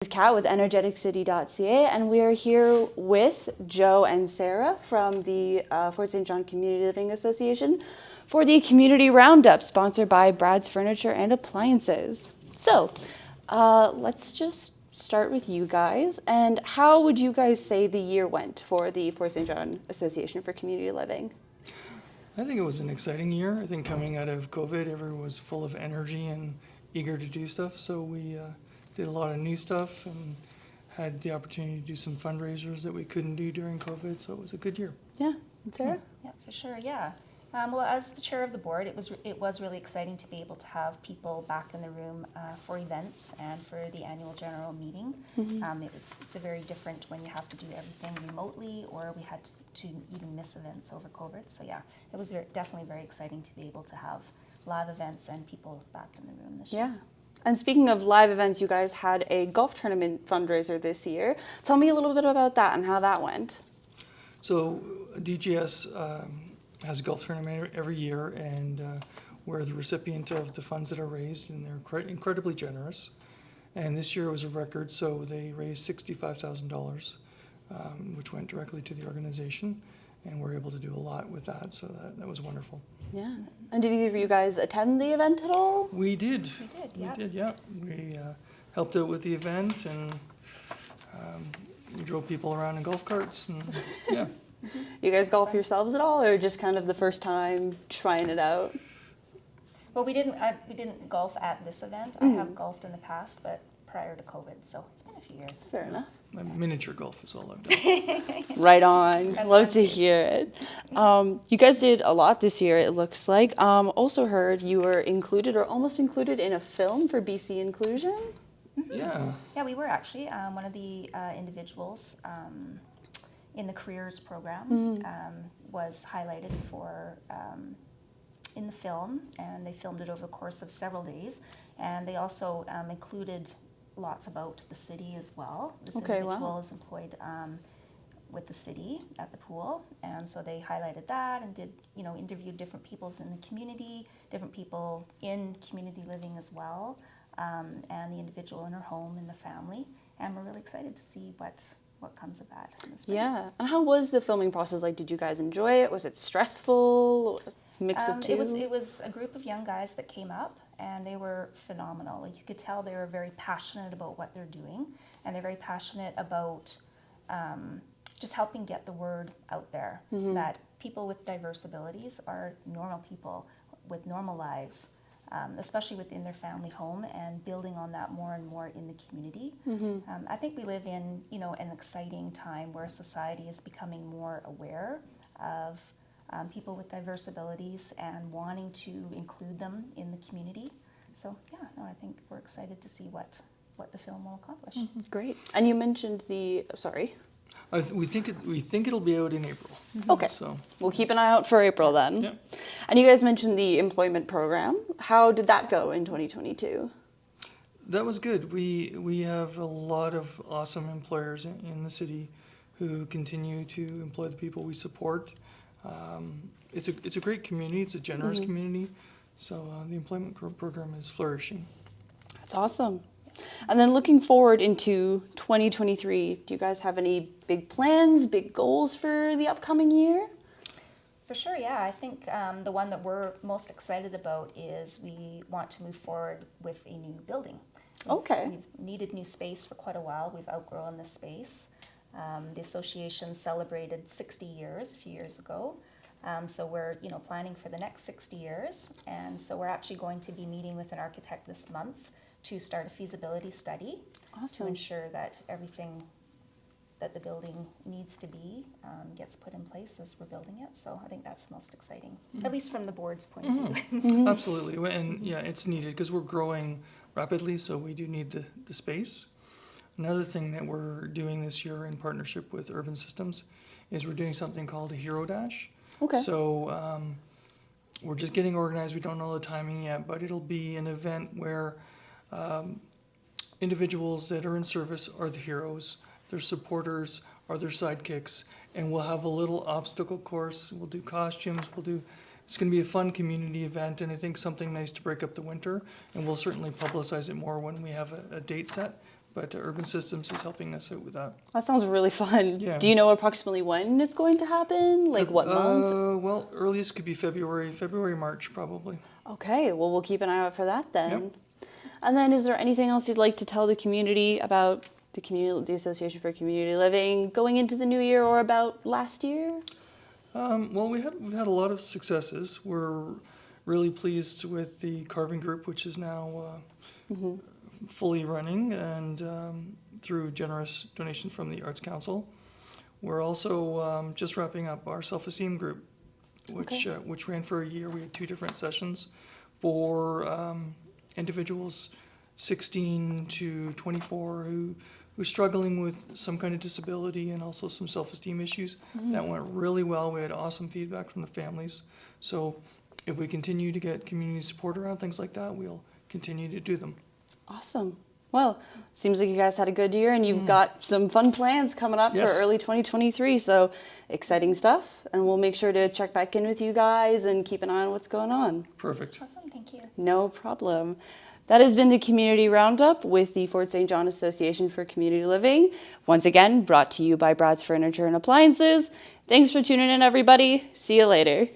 This is Kat with energeticcity.ca, and we are here with Joe and Sarah from the Fort St. John Community Living Association for the Community Roundup, sponsored by Brad's Furniture and Appliances. So, let's just start with you guys. And how would you guys say the year went for the Fort St. John Association for Community Living? I think it was an exciting year. I think coming out of COVID, everyone was full of energy and eager to do stuff. So we did a lot of new stuff and had the opportunity to do some fundraisers that we couldn't do during COVID. So it was a good year. Yeah, Sarah? Yeah, for sure, yeah. Well, as the chair of the board, it was really exciting to be able to have people back in the room for events and for the annual general meeting. It's a very different when you have to do everything remotely, or we had to even miss events over COVID. So yeah, it was definitely very exciting to be able to have live events and people back in the room this year. Yeah. And speaking of live events, you guys had a golf tournament fundraiser this year. Tell me a little bit about that and how that went. So DGS has a golf tournament every year, and we're the recipient of the funds that are raised, and they're incredibly generous. And this year was a record, so they raised $65,000, which went directly to the organization, and we're able to do a lot with that, so that was wonderful. Yeah. And did either of you guys attend the event at all? We did. We did, Yeah. We helped out with the event, and we drove people around in golf carts, and yeah. You guys golf yourselves at all, or just kind of the first time trying it out? Well, we didn't golf at this event. I have golfed in the past, but prior to COVID, so it's been a few years. Fair enough. Miniature golf is all I've done. Right on. That's Love fun to too. hear it. You guys did a lot this year, it looks like. Also heard you were included or almost included in a film for BC Inclusion. Yeah. Yeah, we were actually one of the individuals in the careers program was highlighted for in the film, and they filmed it over the course of several days, and they also included lots about the city as well. This individual is employed with the city at the pool, and so they highlighted that and did, interviewed different peoples in the community, different people in community living as well, and the individual in her home and the family, and we're really excited to see what comes of that in the spring. Yeah. And how was the filming process like? Did you guys enjoy it? Was it stressful? Mix of two? It was a group of young guys that came up, and they were phenomenal. Like, you could tell they were very passionate about what they're doing, and they're very passionate about just helping get the word out there that people with diverse abilities are normal people with normal lives, especially within their family home, and building on that more and more in the community. I think we live in an exciting time where society is becoming more aware of people with diverse abilities and wanting to include them in the community. So I think we're excited to see what the film will accomplish. Great. And you mentioned sorry. We think it'll be out in April. Okay. So We'll keep an eye out for April then. yeah. And you guys mentioned the employment program. How did that go in 2022? That was good. We have a lot of awesome employers in the city who continue to employ the people we support. It's a great community. It's a generous community. So the employment program is flourishing. That's awesome. And then looking forward into 2023, do you guys have any big plans, big goals for the upcoming year? For sure, yeah. I think the one that we're most excited about is we want to move forward with a new building. We've needed new space for quite a while. We've outgrown this space. The association celebrated 60 years a few years ago. So we're planning for the next 60 years. And so we're actually going to be meeting with an architect this month to start a feasibility study to ensure that everything that the building needs to be gets put in place as we're building it. So I think that's the most exciting, at least from the board's point of view. Absolutely. And yeah, it's needed because we're growing rapidly, so we do need the space. Another thing that we're doing this year in partnership with Urban Systems is we're doing something called a Hero Dash. Okay. So we're just getting organized. We don't know the timing yet, but it'll be an event where individuals that are in service are the heroes, their supporters are their sidekicks, and we'll have a little obstacle course. We'll do costumes. It's going to be a fun community event, and I think something nice to break up the winter, and we'll certainly publicize it more when we have a date set. but Urban Systems is helping us out with that. That sounds really fun. Yeah. Do you know approximately when it's going to happen? Like what month? Well, earliest could be February, March, probably. Okay, well, we'll keep an eye out for that then. Yep. And then is there anything else you'd like to tell the community about the Association for Community Living going into the new year or about last year? Well, we've had a lot of successes. We're really pleased with the carving group, which is now fully running and through generous donation from the Arts Council. We're also just wrapping up our self-esteem group, which ran for a year. We had 2 different sessions for individuals 16 to 24 who are struggling with some kind of disability and also some self-esteem issues. That went really well. We had awesome feedback from the families. So if we continue to get community support around things like that, we'll continue to do them. Awesome. Well, seems like you guys had a good year and you've got some fun plans coming up Yes. for early 2023. So exciting stuff. And we'll make sure to check back in with you guys and keep an eye on what's going on. Perfect. Awesome, thank you. No problem. That has been the Community Roundup with the Fort St. John Association for Community Living. Once again, brought to you by Brad's Furniture and Appliances. Thanks for tuning in, everybody. See you later.